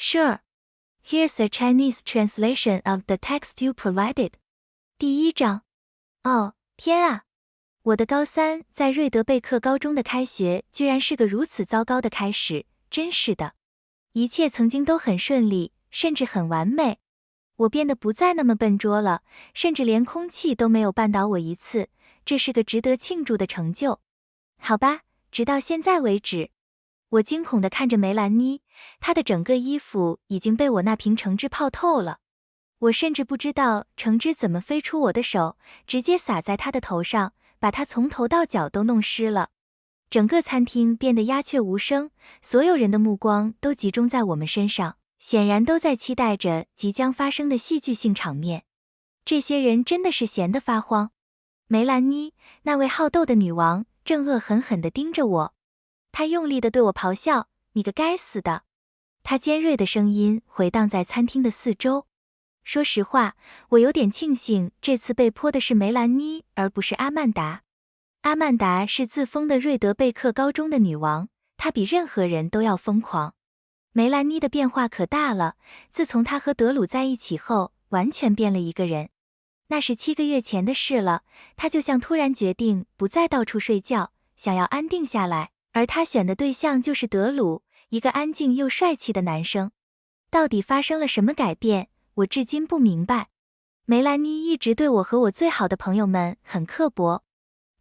Sure. Here's a Chinese translation of the text you provided. 第一章。哦，天啊！我的高三在瑞德贝克高中的开学居然是个如此糟糕的开始，真是的。一切曾经都很顺利，甚至很完美。我变得不再那么笨拙了，甚至连空气都没有绊倒我一次，这是个值得庆祝的成就。好吧，直到现在为止。我惊恐地看着梅兰妮，她的整个衣服已经被我那瓶橙汁泡透了。我甚至不知道橙汁怎么飞出我的手，直接洒在她的头上，把她从头到脚都弄湿了。整个餐厅变得鸦雀无声，所有人的目光都集中在我们身上，显然都在期待着即将发生的戏剧性场面。这些人真的是闲得发慌。梅兰妮，那位好斗的女王，正恶狠狠地盯着我。她用力地对我咆哮：“你个该死的！”她尖锐的声音回荡在餐厅的四周。说实话，我有点庆幸这次被泼的是梅兰妮，而不是阿曼达。阿曼达是自封的瑞德贝克高中的女王，她比任何人都要疯狂。梅兰妮的变化可大了，自从她和德鲁在一起后，完全变了一个人。那是7个月前的事了，她就像突然决定不再到处睡觉，想要安定下来。而他选的对象就是德鲁，一个安静又帅气的男生。到底发生了什么改变，我至今不明白。梅兰妮一直对我和我最好的朋友们很刻薄。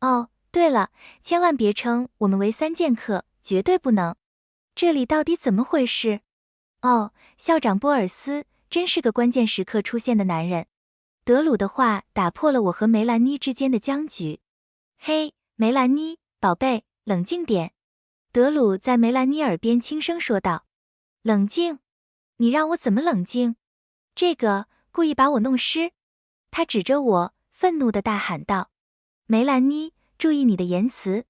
哦，对了，千万别称我们为3剑客，绝对不能。这里到底怎么回事？哦，校长波尔斯真是个关键时刻出现的男人。德鲁的话打破了我和梅兰妮之间的僵局。嘿，梅兰妮，宝贝，冷静点。德鲁在梅兰妮耳边轻声说道：“冷静？你让我怎么冷静？这个故意把我弄湿。”他指着我，愤怒地大喊道：“梅兰妮，注意你的言辞！”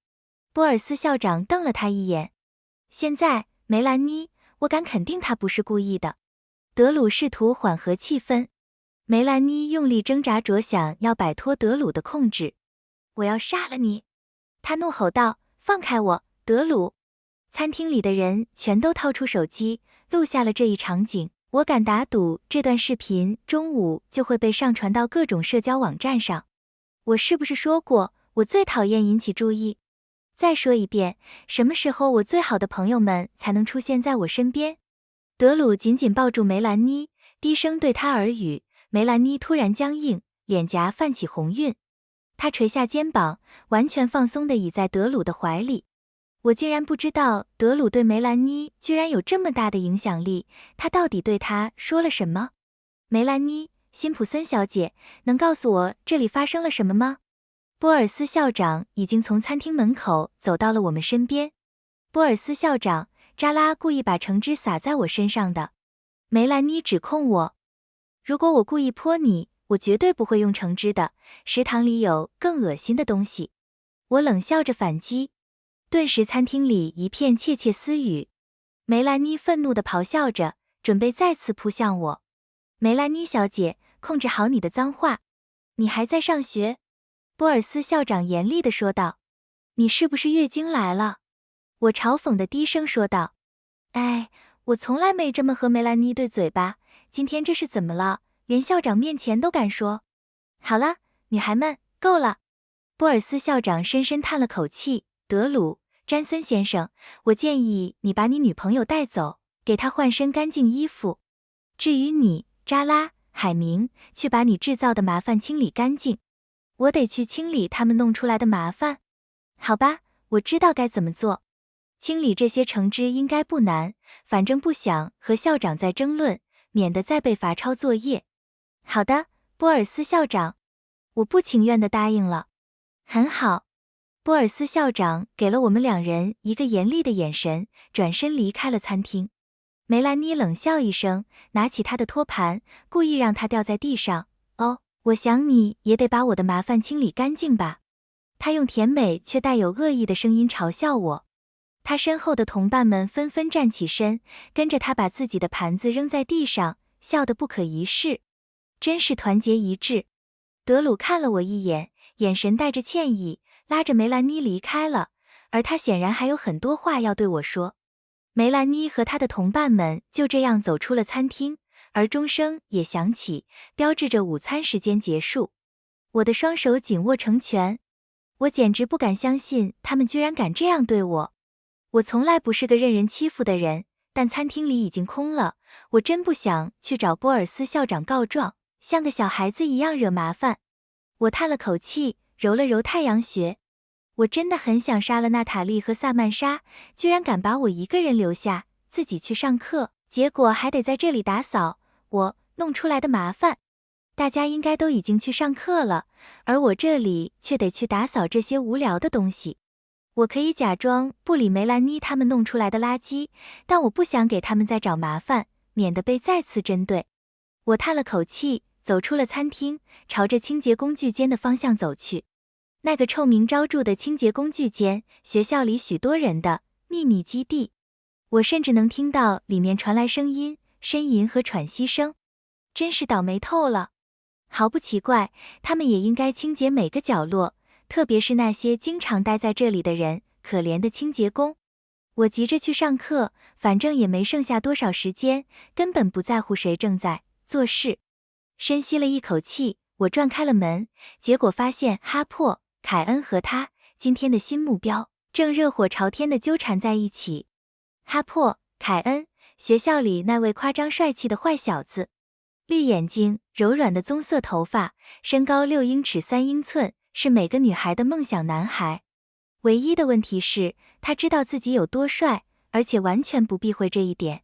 波尔斯校长瞪了他一眼。现在，梅兰妮，我敢肯定他不是故意的。德鲁试图缓和气氛。梅兰妮用力挣扎着想要摆脱德鲁的控制。“我要杀了你！”他怒吼道，“放开我！”德鲁，餐厅里的人全都掏出手机，录下了这一场景。我敢打赌，这段视频中午就会被上传到各种社交网站上。我是不是说过，我最讨厌引起注意？再说一遍，什么时候我最好的朋友们才能出现在我身边？德鲁紧紧抱住梅兰妮，低声对她耳语。梅兰妮突然僵硬，脸颊泛起红晕。她垂下肩膀，完全放松地倚在德鲁的怀里。我竟然不知道德鲁对梅兰妮居然有这么大的影响力，他到底对她说了什么？梅兰妮，辛普森小姐，能告诉我这里发生了什么吗？波尔斯校长已经从餐厅门口走到了我们身边。波尔斯校长，扎拉故意把橙汁洒在我身上的。梅兰妮指控我。如果我故意泼你，我绝对不会用橙汁的，食堂里有更恶心的东西。我冷笑着反击。顿时餐厅里一片窃窃私语。梅兰妮愤怒地咆哮着，准备再次扑向我。梅兰妮小姐，控制好你的脏话。你还在上学？波尔斯校长严厉地说道。你是不是月经来了？我嘲讽地低声说道。哎，我从来没这么和梅兰妮对嘴巴，今天这是怎么了？连校长面前都敢说。好了，女孩们，够了。波尔斯校长深深叹了口气。德鲁，詹森先生，我建议你把你女朋友带走，给她换身干净衣服。至于你，扎拉，海明，去把你制造的麻烦清理干净。我得去清理他们弄出来的麻烦。好吧，我知道该怎么做。清理这些橙汁应该不难，反正不想和校长再争论，免得再被罚抄作业。好的，波尔斯校长。我不情愿地答应了。很好。波尔斯校长给了我们2人一个严厉的眼神，转身离开了餐厅。梅兰妮冷笑一声，拿起她的托盘，故意让它掉在地上。哦，我想你也得把我的麻烦清理干净吧。她用甜美却带有恶意的声音嘲笑我。她身后的同伴们纷纷站起身，跟着她把自己的盘子扔在地上，笑得不可一世。真是团结一致。德鲁看了我一眼，眼神带着歉意，拉着梅兰妮离开了，而他显然还有很多话要对我说。梅兰妮和她的同伴们就这样走出了餐厅，而钟声也响起，标志着午餐时间结束。我的双手紧握成拳，我简直不敢相信他们居然敢这样对我。我从来不是个任人欺负的人，但餐厅里已经空了，我真不想去找波尔斯校长告状，像个小孩子一样惹麻烦。我叹了口气，揉了揉太阳穴。我真的很想杀了娜塔莉和萨曼莎，居然敢把我一个人留下，自己去上课，结果还得在这里打扫我弄出来的麻烦。大家应该都已经去上课了，而我这里却得去打扫这些无聊的东西。我可以假装不理梅兰妮他们弄出来的垃圾，但我不想给他们再找麻烦，免得被再次针对。我叹了口气，走出了餐厅，朝着清洁工具间的方向走去。那个臭名昭著的清洁工具间，学校里许多人的秘密基地。我甚至能听到里面传来声音、呻吟和喘息声。真是倒霉透了。毫不奇怪，他们也应该清洁每个角落，特别是那些经常待在这里的人，可怜的清洁工。我急着去上课，反正也没剩下多少时间，根本不在乎谁正在做事。深吸了一口气，我转开了门，结果发现哈珀、凯恩和他今天的新目标正热火朝天地纠缠在一起。哈珀、凯恩，学校里那位夸张帅气的坏小子，绿眼睛，柔软的棕色头发，身高6英尺3英寸，是每个女孩的梦想男孩。唯一的问题是，他知道自己有多帅，而且完全不避讳这一点。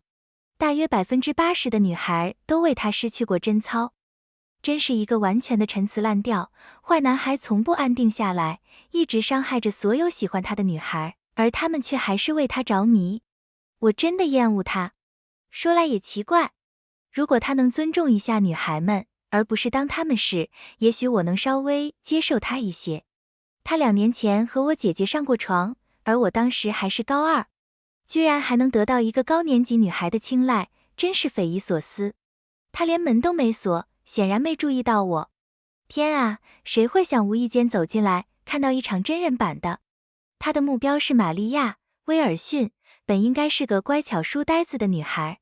大约80%的女孩都为他失去过贞操。真是一个完全的陈词滥调，坏男孩从不安定下来，一直伤害着所有喜欢他的女孩，而她们却还是为他着迷。我真的厌恶他。说来也奇怪，如果他能尊重一下女孩们，而不是当他们是，也许我能稍微接受他一些。他2年前和我姐姐上过床，而我当时还是高2，居然还能得到一个高年级女孩的青睐，真是匪夷所思。他连门都没锁，显然没注意到我。天啊，谁会想无意间走进来，看到一场真人版的？他的目标是玛利亚·威尔逊，本应该是个乖巧书呆子的女孩。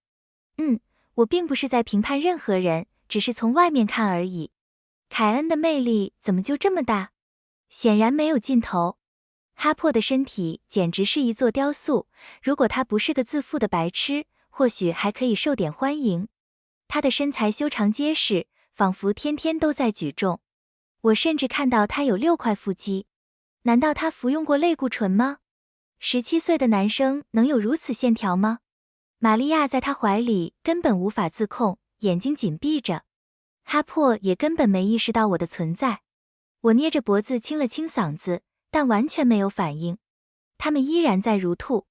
我并不是在评判任何人，只是从外面看而已。凯恩的魅力怎么就这么大？显然没有尽头。哈珀的身体简直是一座雕塑，如果他不是个自负的白痴，或许还可以受点欢迎。他的身材修长结实，仿佛天天都在举重。我甚至看到他有6块腹肌。难道他服用过类固醇吗？17岁的男生能有如此线条吗？玛利亚在他怀里根本无法自控，眼睛紧闭着。哈珀也根本没意识到我的存在。我捏着脖子清了清嗓子，但完全没有反应。他们依然在如吐。